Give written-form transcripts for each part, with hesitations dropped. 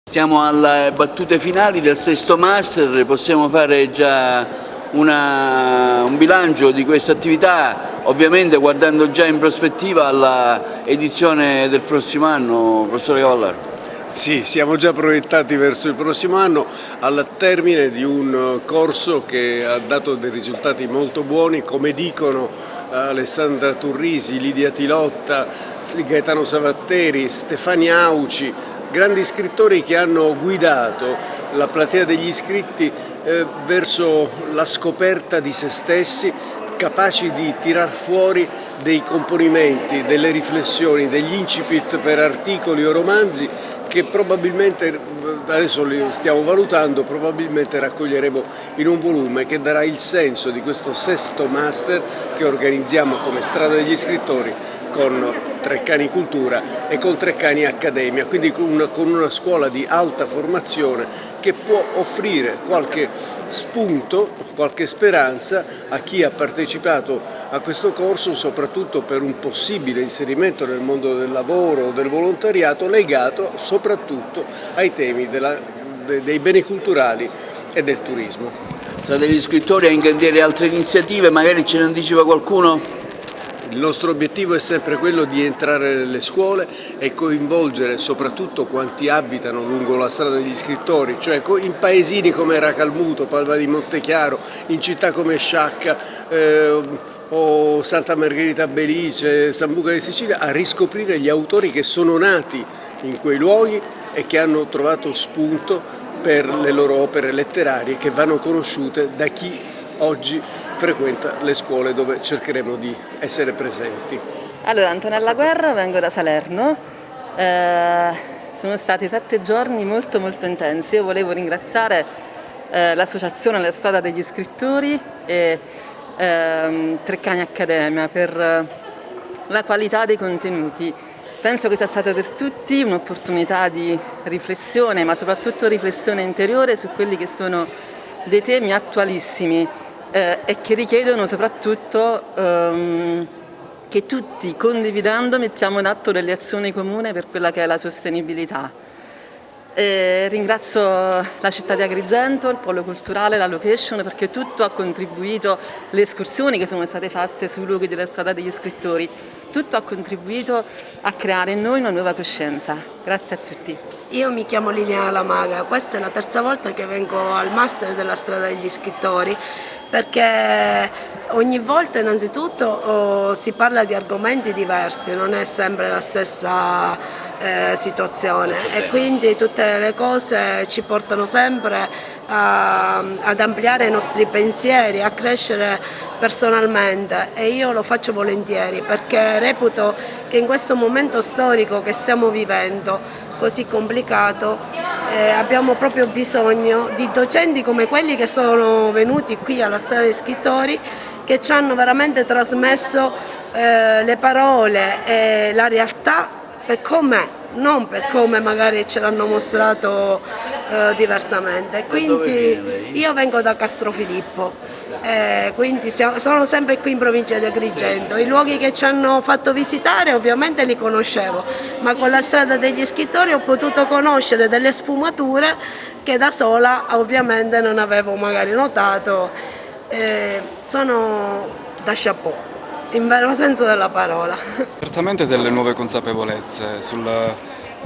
Siamo alle battute finali del sesto master, possiamo fare già un bilancio di questa attività, ovviamente guardando già in prospettiva alla edizione del prossimo anno, professore Cavallaro. Sì, siamo già proiettati verso il prossimo anno al termine di un corso che ha dato dei risultati molto buoni, come dicono Alessandra Turrisi, Lidia Tilotta, Gaetano Savatteri, Stefania Auci, grandi scrittori che hanno guidato la platea degli iscritti verso la scoperta di se stessi, capaci di tirar fuori dei componimenti, delle riflessioni, degli incipit per articoli o romanzi che probabilmente, adesso li stiamo valutando, probabilmente raccoglieremo in un volume che darà il senso di questo sesto master che organizziamo come Strada degli Scrittori con Treccani Cultura e con Treccani Accademia, quindi con una scuola di alta formazione che può offrire qualche spunto, qualche speranza a chi ha partecipato a questo corso, soprattutto per un possibile inserimento nel mondo del lavoro o del volontariato legato soprattutto ai temi dei beni culturali e del turismo. Strada degli Scrittori ha in cantiere altre iniziative, magari ce ne anticipa qualcuno? Il nostro obiettivo è sempre quello di entrare nelle scuole e coinvolgere soprattutto quanti abitano lungo la strada degli scrittori, cioè in paesini come Racalmuto, Palma di Montechiaro, in città come Sciacca o Santa Margherita Belice, Sambuca di Sicilia, a riscoprire gli autori che sono nati in quei luoghi e che hanno trovato spunto per le loro opere letterarie che vanno conosciute da chi oggi frequenta le scuole dove cercheremo di essere presenti. Allora, Antonella Guerra, vengo da Salerno, sono stati 7 giorni molto intensi. Io volevo ringraziare l'associazione La Strada degli Scrittori e Treccani Accademia per la qualità dei contenuti. Penso che sia stata per tutti un'opportunità di riflessione, ma soprattutto riflessione interiore su quelli che sono dei temi attualissimi e che richiedono soprattutto che tutti, condividendo, mettiamo in atto delle azioni comuni per quella che è la sostenibilità. Ringrazio la città di Agrigento, il polo culturale, la location, perché tutto ha contribuito, le escursioni che sono state fatte sui luoghi della Strada degli Scrittori, tutto ha contribuito a creare in noi una nuova coscienza. Grazie a tutti. Io mi chiamo Liliana Lamaga, questa è la terza volta che vengo al Master della Strada degli Scrittori, perché ogni volta innanzitutto si parla di argomenti diversi, non è sempre la stessa situazione e quindi tutte le cose ci portano sempre ad ampliare i nostri pensieri, a crescere personalmente, e io lo faccio volentieri perché reputo che in questo momento storico che stiamo vivendo così complicato abbiamo proprio bisogno di docenti come quelli che sono venuti qui alla Strada degli Scrittori, che ci hanno veramente trasmesso le parole e la realtà per com'è, non per come magari ce l'hanno mostrato diversamente. Quindi io vengo da Castrofilippo, quindi sono sempre qui in provincia di Agrigento. I luoghi che ci hanno fatto visitare ovviamente li conoscevo, ma con la Strada degli Scrittori ho potuto conoscere delle sfumature che da sola ovviamente non avevo magari notato. Sono da chapeau, in vero senso della parola. Certamente delle nuove consapevolezze.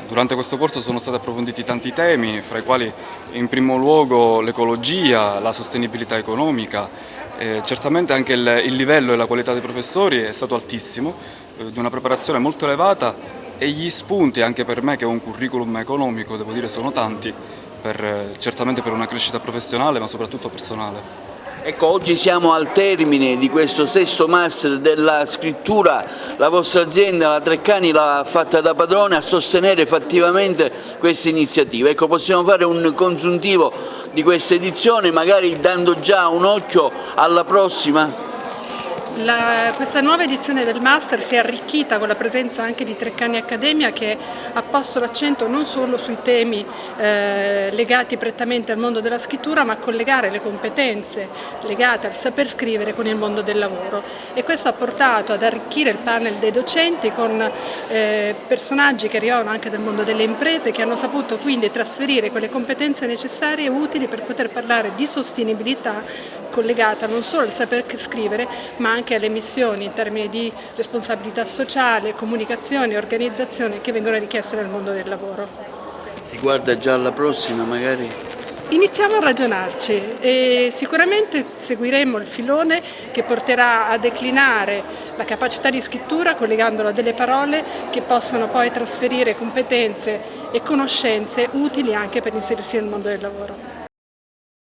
Durante questo corso sono stati approfonditi tanti temi, fra i quali in primo luogo l'ecologia, la sostenibilità economica. Certamente anche il livello e la qualità dei professori è stato altissimo, di una preparazione molto elevata, e gli spunti anche per me, che ho un curriculum economico, devo dire sono tanti, certamente per una crescita professionale ma soprattutto personale. Ecco, oggi siamo al termine di questo sesto master della scrittura. La vostra azienda, la Treccani, l'ha fatta da padrone a sostenere fattivamente queste iniziative. Ecco, possiamo fare un consuntivo di questa edizione, magari dando già un occhio alla prossima? Questa nuova edizione del Master si è arricchita con la presenza anche di Treccani Accademia, che ha posto l'accento non solo sui temi legati prettamente al mondo della scrittura, ma a collegare le competenze legate al saper scrivere con il mondo del lavoro, e questo ha portato ad arricchire il panel dei docenti con personaggi che arrivavano anche dal mondo delle imprese, che hanno saputo quindi trasferire quelle competenze necessarie e utili per poter parlare di sostenibilità collegata non solo al saper scrivere, ma anche alle missioni in termini di responsabilità sociale, comunicazione e organizzazione che vengono richieste nel mondo del lavoro. Si guarda già alla prossima magari? Iniziamo a ragionarci e sicuramente seguiremo il filone che porterà a declinare la capacità di scrittura collegandola a delle parole che possano poi trasferire competenze e conoscenze utili anche per inserirsi nel mondo del lavoro.